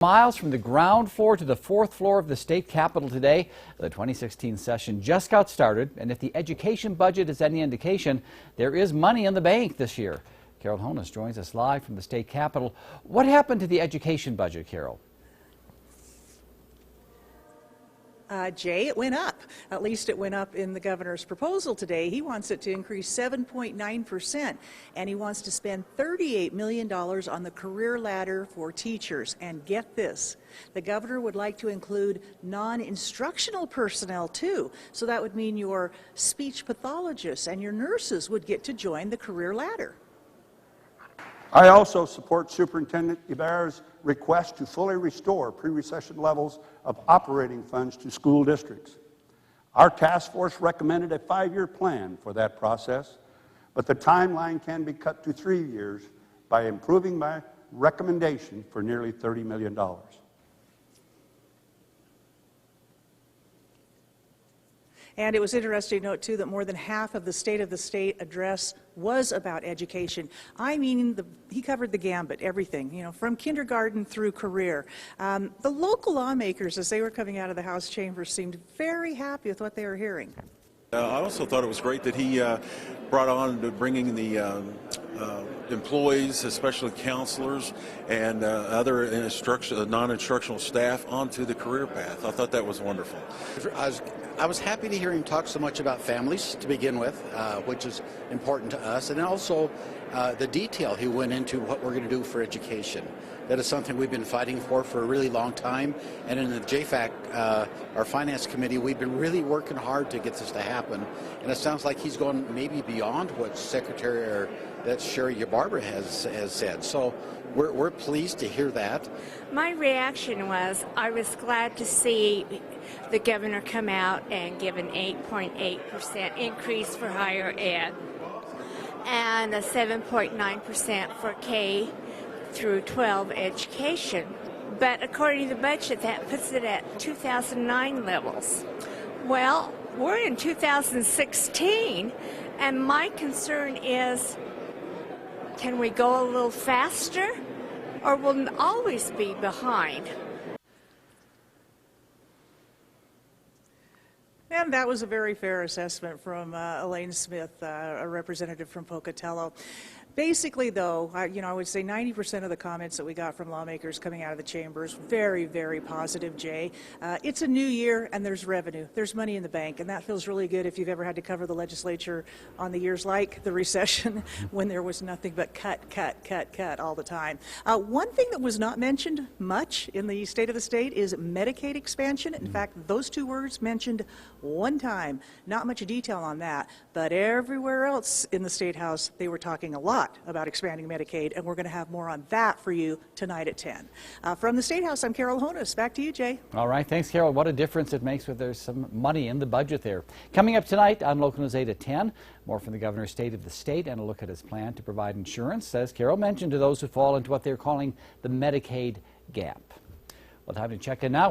Miles from the ground floor to the fourth floor of the state capitol today. The 2016 session just got started, and if the education budget is any indication, there is money in the bank this year. Carol Honus joins us live from the state capitol. What happened to the education budget, Carol? Jay, it went up. At least it went up in the governor's proposal today. He wants it to increase 7.9%, and he wants to spend $38 million on the career ladder for teachers. And get this, the governor would like to include non-instructional personnel too. So that would mean your speech pathologists and your nurses would get to join the career ladder. I also support Superintendent Ibarra's request to fully restore pre-recession levels of operating funds to school districts. Our task force recommended a 5-year plan for that process, but the timeline can be cut to 3 years by improving my recommendation for nearly $30 million. And it was interesting to note, too, that more than half of the State address was about education. I mean, he covered the gambit, everything, you know, from kindergarten through career. The local lawmakers, as they were coming out of the House chambers, seemed very happy with what they were hearing. I also thought it was great that he brought on to bringing the employees, especially counselors and other non-instructional staff onto the career path. I thought that was wonderful. I was happy to hear him talk so much about families to begin with, which is important to us, and also the detail he went into what we're going to do for education. That is something we've been fighting for a really long time, and in the JFAC, our finance committee, we've been really working hard to get this to happen, and it sounds like he's gone maybe beyond what that Sherry Ybarra has said. So we're pleased to hear that. My reaction was I was glad to see the governor come out and give an 8.8% increase for higher ed and a 7.9% for K through 12 education. But according to the budget, that puts it at 2009 levels. Well, we're in 2016, and my concern is, can we go a little faster, or will we always be behind? And that was a very fair assessment from Elaine Smith, a representative from Pocatello. Basically, though, I would say 90% of the comments that we got from lawmakers coming out of the chambers, very, very positive, Jay. It's a new year, and there's revenue. There's money in the bank, and that feels really good if you've ever had to cover the legislature on the years like the recession when there was nothing but cut all the time. One thing that was not mentioned much in the State of the State is Medicaid expansion. In fact, those two words mentioned one time. Not much detail on that, but everywhere else in the State House, they were talking a lot about expanding Medicaid, and we're going to have more on that for you tonight at 10. From the State House, I'm Carol Honus. Back to you, Jay. All right, thanks, Carol. What a difference it makes when there's some money in the budget there. Coming up tonight on Local News 8 at 10, more from the governor's State of the State and a look at his plan to provide insurance, as Carol mentioned, to those who fall into what they're calling the Medicaid gap. Well, time to check in now.